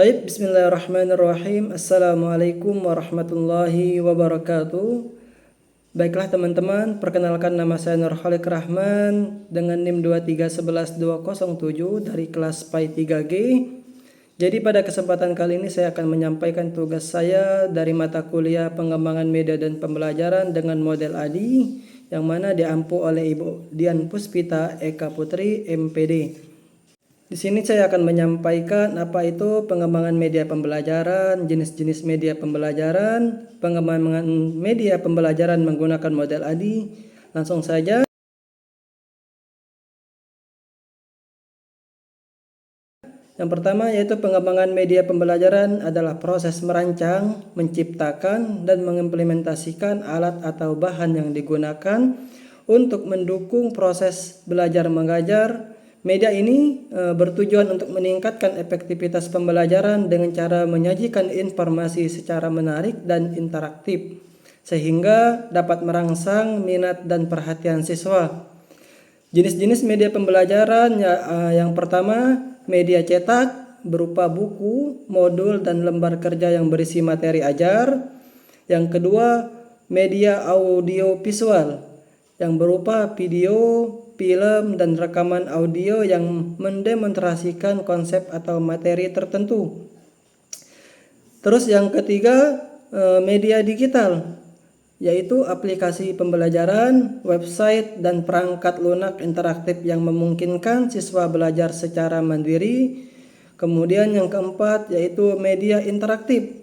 Taib, bismillahirrahmanirrahim. Assalamualaikum warahmatullahi wabarakatuh. Baiklah teman-teman, perkenalkan nama saya Nurhalik Rahman dengan NIM 2311207 dari kelas PAI 3G. Jadi pada kesempatan kali ini saya akan menyampaikan tugas saya dari mata kuliah Pengembangan Media dan Pembelajaran dengan model ADI yang mana diampu oleh Ibu Dian Puspita Eka Putri MPD. Di sini saya akan menyampaikan apa itu pengembangan media pembelajaran, jenis-jenis media pembelajaran, pengembangan media pembelajaran menggunakan model ADI. Langsung saja. Yang pertama yaitu pengembangan media pembelajaran adalah proses merancang, menciptakan, dan mengimplementasikan alat atau bahan yang digunakan untuk mendukung proses belajar mengajar. Media ini bertujuan untuk meningkatkan efektivitas pembelajaran dengan cara menyajikan informasi secara menarik dan interaktif, sehingga dapat merangsang minat dan perhatian siswa. Jenis-jenis media pembelajaran yang pertama, media cetak berupa buku, modul, dan lembar kerja yang berisi materi ajar. Yang kedua, media audio visual yang berupa video, film, dan rekaman audio yang mendemonstrasikan konsep atau materi tertentu. Terus yang ketiga, media digital, yaitu aplikasi pembelajaran, website, dan perangkat lunak interaktif yang memungkinkan siswa belajar secara mandiri. Kemudian yang keempat yaitu media interaktif,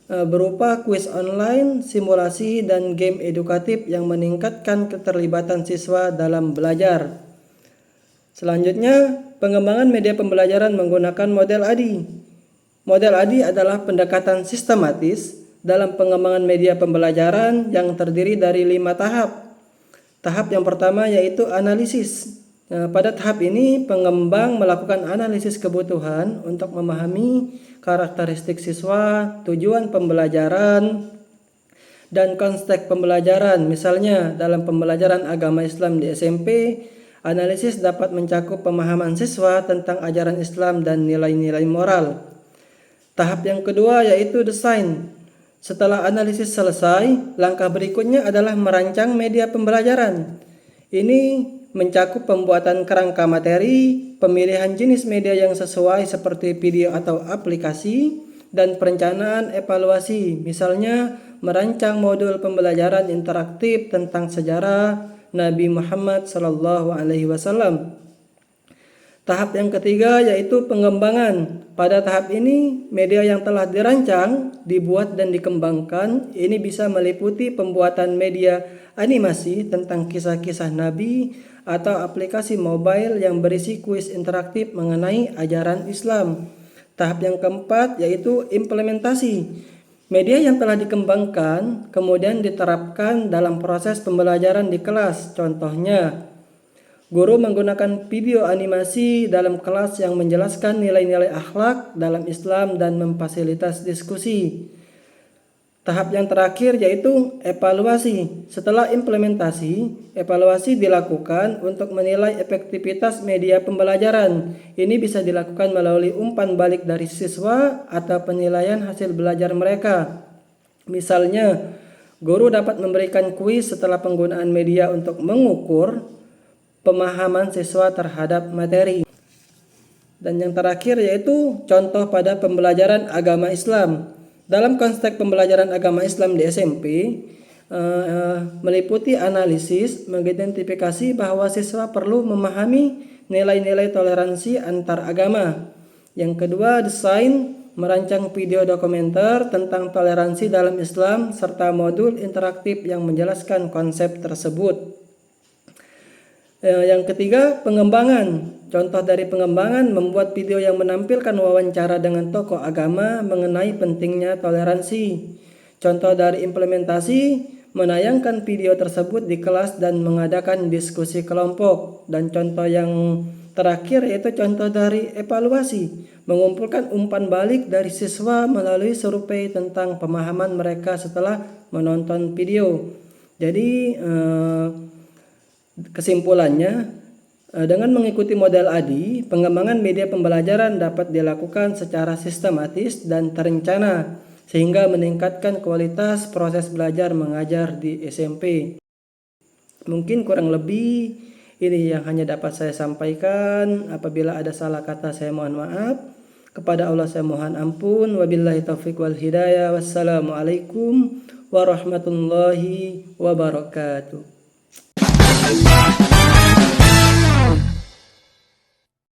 berupa kuis online, simulasi, dan game edukatif yang meningkatkan keterlibatan siswa dalam belajar. Selanjutnya, pengembangan media pembelajaran menggunakan model ADI. Model ADI adalah pendekatan sistematis dalam pengembangan media pembelajaran yang terdiri dari 5 tahap. Tahap yang pertama yaitu analisis. Pada tahap ini, pengembang melakukan analisis kebutuhan untuk memahami karakteristik siswa, tujuan pembelajaran, dan konteks pembelajaran. Misalnya, dalam pembelajaran agama Islam di SMP, analisis dapat mencakup pemahaman siswa tentang ajaran Islam dan nilai-nilai moral. Tahap yang kedua yaitu desain. Setelah analisis selesai, langkah berikutnya adalah merancang media pembelajaran. Ini mencakup pembuatan kerangka materi, pemilihan jenis media yang sesuai seperti video atau aplikasi, dan perencanaan evaluasi. Misalnya, merancang modul pembelajaran interaktif tentang sejarah Nabi Muhammad SAW. Tahap yang ketiga yaitu pengembangan. Pada tahap ini, media yang telah dirancang, dibuat, dan dikembangkan ini bisa meliputi pembuatan media animasi tentang kisah-kisah Nabi atau aplikasi mobile yang berisi kuis interaktif mengenai ajaran Islam. Tahap yang keempat yaitu implementasi. Media yang telah dikembangkan kemudian diterapkan dalam proses pembelajaran di kelas. Contohnya, guru menggunakan video animasi dalam kelas yang menjelaskan nilai-nilai akhlak dalam Islam dan memfasilitasi diskusi. Tahap yang terakhir yaitu evaluasi. Setelah implementasi, evaluasi dilakukan untuk menilai efektivitas media pembelajaran. Ini bisa dilakukan melalui umpan balik dari siswa atau penilaian hasil belajar mereka. Misalnya, guru dapat memberikan kuis setelah penggunaan media untuk mengukur pemahaman siswa terhadap materi. Dan yang terakhir yaitu contoh pada pembelajaran agama Islam. Dalam konteks pembelajaran agama Islam di SMP, meliputi analisis, mengidentifikasi bahwa siswa perlu memahami nilai-nilai toleransi antar agama. Yang kedua, desain, merancang video dokumenter tentang toleransi dalam Islam serta modul interaktif yang menjelaskan konsep tersebut. Yang ketiga, pengembangan. Contoh dari pengembangan membuat video yang menampilkan wawancara dengan tokoh agama mengenai pentingnya toleransi. Contoh dari implementasi, menayangkan video tersebut di kelas dan mengadakan diskusi kelompok. Dan contoh yang terakhir yaitu contoh dari evaluasi, mengumpulkan umpan balik dari siswa melalui survei tentang pemahaman mereka setelah menonton video. Jadi kesimpulannya, Dengan mengikuti model ADI, pengembangan media pembelajaran dapat dilakukan secara sistematis dan terencana sehingga meningkatkan kualitas proses belajar mengajar di SMP. Mungkin kurang lebih ini yang hanya dapat saya sampaikan. Apabila ada salah kata saya mohon maaf. Kepada Allah saya mohon ampun. Wabillahi taufiq wal hidayah. Wassalamualaikum warahmatullahi wabarakatuh.